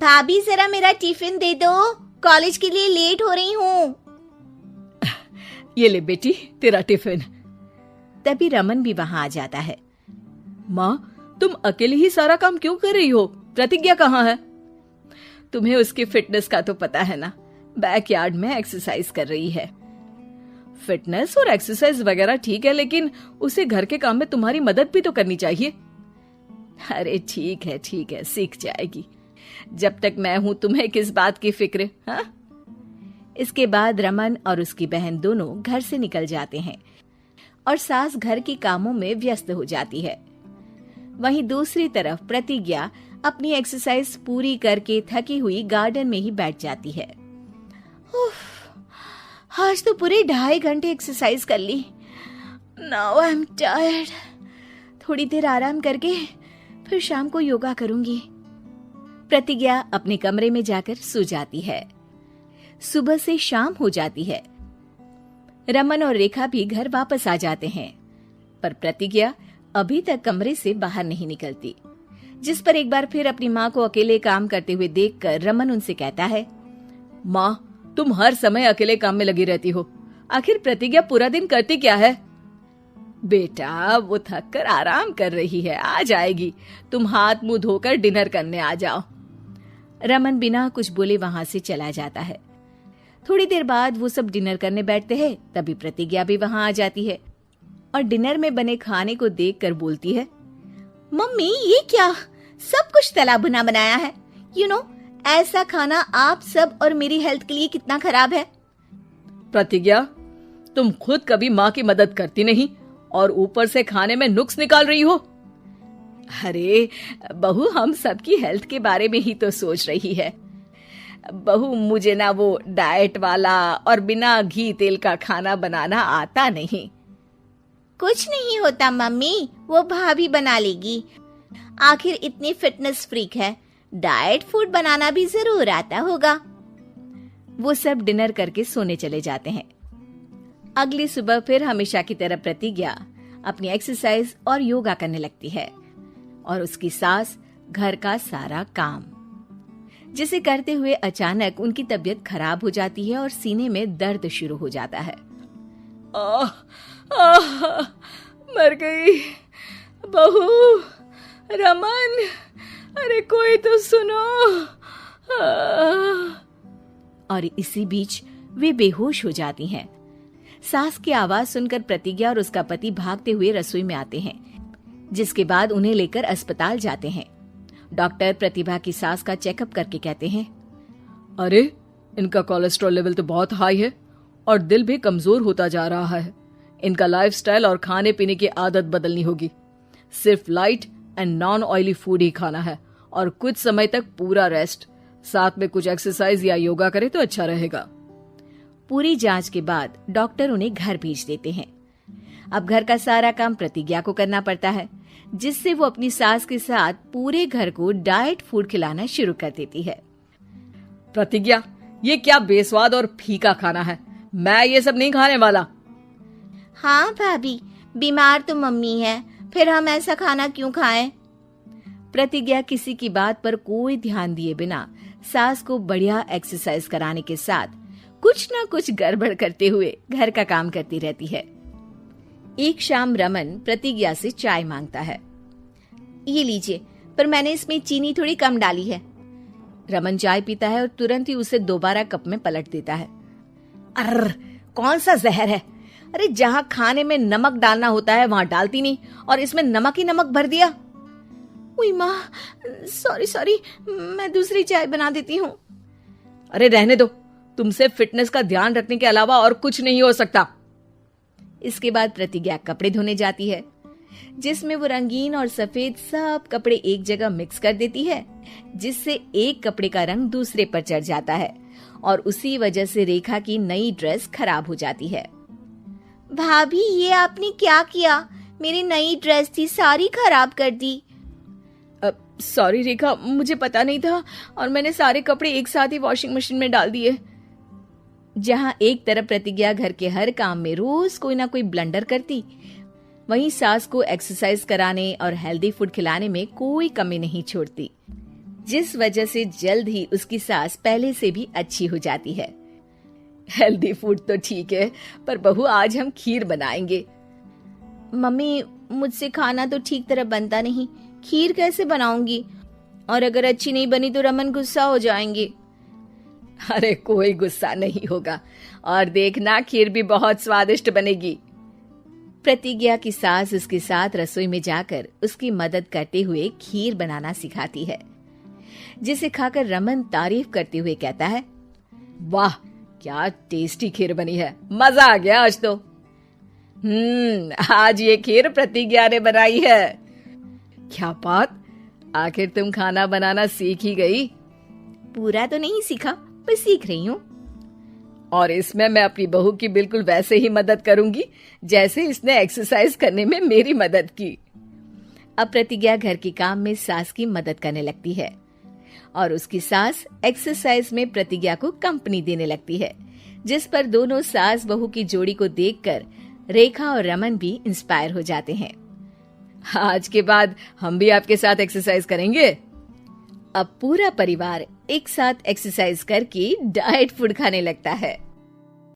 भाभी जरा मेरा टिफिन दे दो, कॉलेज के लिए लेट हो रही हूँ। ये ले बेटी तेरा टिफिन। तभी रमन भी वहां आ जाता है। माँ, तुम अकेले ही सारा काम क्यों कर रही हो? प्रतिज्ञा कहाँ है? तुम्हें उसकी फिटनेस का तो पता है ना, बैकयार्ड में एक्सरसाइज कर रही है। फिटनेस और एक्सरसाइज वगैरह ठीक है, लेकिन उसे घर के काम में तुम्हारी मदद भी तो करनी चाहिए। अरे ठीक है, सीख जाएगी। जब तक मैं हूं तुम्हें किस बात की फिक्र? हाँ? इसके बाद रमन और उसकी बहन दोनों घर से निकल जाते हैं और सास घर के कामों में व्यस्त हो जाती है। वहीं दूसरी तरफ प्रतिज्ञा अपनी एक्सरसाइज पूरी करके थकी हुई गार्डन में ही बैठ जाती है। आज तो पूरे 2.5 घंटे एक्सरसाइज कर ली। Now I am tired. थोड़ी देर आराम करके फिर शाम को योगा करूंगी। प्रतिज्ञा अपने कमरे में जाकर सो जाती है। सुबह से शाम हो जाती है। रमन और रेखा भी घर वापस आ जाते हैं, पर प्रतिज्ञा अभी तक कमरे से बाहर नहीं निकलती, जिस पर एक बार फिर अपनी माँ को अकेले काम करते हुए देखकर रमन उनसे कहता है, माँ, तुम हर समय अकेले काम में लगी रहती हो। आखिर प्रतिज्ञा पूरा दिन करती क्या है? बेटा, वो थक कर आराम कर रही है, आ जाएगी। तुम हाथ मुंह धोकर डिनर करने आ जाओ। रमन बिना कुछ बोले वहां से चला जाता है। थोड़ी देर बाद वो सब डिनर करने बैठते हैं। तभी प्रतिज्ञा भी वहां आ जाती है और डिनर में बने खाने को देखकर बोलती है, मम्मी, ये क्या? सब कुछ तला भुना बनाया है। यू नो, ऐसा खाना आप सब और मेरी हेल्थ के लिए कितना खराब है। प्रतिज्ञा, तुम खुद कभी माँ की मदद करती नहीं और ऊपर से खाने में नुक्स निकाल रही हो। अरे बहू, हम सबकी हेल्थ के बारे में ही तो सोच रही है। बहू, मुझे ना वो डाइट वाला और बिना घी तेल का खाना बनाना आता नहीं। कुछ नहीं होता मम्मी, वो भाभी बना लेगी। आखिर इतनी फिटनेस फ्रीक है, डाइट फूड बनाना भी जरूर आता होगा। वो सब डिनर करके सोने चले जाते हैं। अगली सुबह फिर हमेशा की तरह प्रतिज्ञा अपनी एक्सरसाइज और योगा करने लगती है और उसकी सास घर का सारा काम, जिसे करते हुए अचानक उनकी तबीयत खराब हो जाती है और सीने में दर्द शुरू हो जाता है। मर गई बहू। रमन, अरे कोई तो सुनो। और इसी बीच वे बेहोश हो जाती हैं। सास की आवाज सुनकर प्रतिज्ञा और उसका पति भागते हुए रसोई में आते हैं, जिसके बाद उन्हें लेकर अस्पताल जाते हैं। डॉक्टर प्रतिभा की सास का चेकअप करके कहते हैं, अरे इनका कोलेस्ट्रॉल लेवल तो बहुत हाई है और दिल भी कमजोर होता जा रहा है। इनका लाइफस्टाइल और खाने पीने की आदत बदलनी होगी। सिर्फ light and non oily food ही खाना है और कुछ समय तक पूरा रेस्ट, साथ में कुछ एक्सरसाइज या योगा करे तो अच्छा रहेगा। पूरी जांच के बाद डॉक्टर उन्हें घर भेज देते हैं। अब घर का सारा काम प्रतिज्ञा को करना पड़ता है, जिससे वो अपनी सास के साथ पूरे घर को डाइट फूड खिलाना शुरू कर देती है। प्रतिज्ञा, ये क्या बेस्वाद और फीका खाना है, मैं ये सब नहीं खाने वाला। हाँ भाभी, बीमार तो मम्मी है, फिर हम ऐसा खाना क्यों खाएं? प्रतिज्ञा किसी की बात पर कोई ध्यान दिए बिना सास को बढ़िया एक्सरसाइज कराने के साथ कुछ न कुछ गड़बड़ करते हुए घर का काम करती रहती है। एक शाम रमन प्रतिज्ञा से चाय मांगता है। ये लीजिए, पर मैंने इसमें चीनी थोड़ी कम डाली है। रमन चाय पीता है और तुरंत ही उसे दोबारा कप में पलट देता है। अर्र, कौन सा जहर है? अरे जहाँ खाने में नमक डालना होता है वहाँ डालती नहीं और इसमें नमक ही नमक भर दिया। उई माँ, सॉरी, मैं दूसरी चाय बना देती हूँ। अरे रहने दो, तुमसे फिटनेस का ध्यान रखने के अलावा और कुछ नहीं हो सकता। इसके बाद प्रतिज्ञा कपड़े धोने जाती है, जिसमें वो रंगीन और सफेद सब कपड़े एक जगह मिक्स कर देती है, जिससे एक कपड़े का रंग दूसरे पर चढ़ जाता है और उसी वजह से रेखा की नई ड्रेस खराब हो जाती है। भाभी, ये आपने क्या किया? मेरी नई ड्रेस थी, सारी खराब कर दी। सॉरी रेखा, मुझे पता नहीं था और मैंने सारे कपड़े एक साथ ही वॉशिंग मशीन में डाल दिए। जहां एक तरफ प्रतिज्ञा घर के हर काम में रोज कोई ना कोई ब्लंडर करती, वहीं सास को एक्सरसाइज कराने और हेल्दी फूड खिलाने में कोई कमी नहीं छोड़ती। जिस वजह से जल्द ही उसकी सास पहले से भी अच्छी हो जाती है। हेल्दी फूड तो ठीक है, पर बहू आज हम खीर बनाएंगे। मम्मी, मुझसे खाना तो ठीक तरह बनता नहीं, खीर कैसे बनाऊंगी? और अगर अच्छी नहीं बनी तो रमन गुस्सा हो जाएंगे। अरे कोई गुस्सा नहीं होगा, और देखना खीर भी बहुत स्वादिष्ट बनेगी। प्रतिज्ञा की सास उसके साथ रसोई में जाकर उसकी मदद करते हुए खीर बनाना सिखाती है, जिसे खाकर रमन तारीफ करते हुए कहता है, वाह क्या टेस्टी खीर बनी है, मजा आ गया आज तो। आज ये खीर प्रतिज्ञा ने बनाई है। क्या बात, आखिर तुम खाना बनाना सीख ही गई? पूरा तो नहीं सीखा, पर सीख रही हूँ। और इसमें मैं अपनी बहू की बिल्कुल वैसे ही मदद करूंगी जैसे इसने एक्सरसाइज करने में मेरी मदद की। अब प्रतिज्ञा घर के काम में सास की मदद करने लगती है और उसकी सास एक्सरसाइज में प्रतिज्ञा को कंपनी देने लगती है, जिस पर दोनों सास बहू की जोड़ी को देखकर रेखा और रमन भी इंस्पायर हो जाते हैं। आज के बाद हम भी आपके साथ एक्सरसाइज करेंगे। अब पूरा परिवार एक साथ एक्सरसाइज करके डाइट फूड खाने लगता है।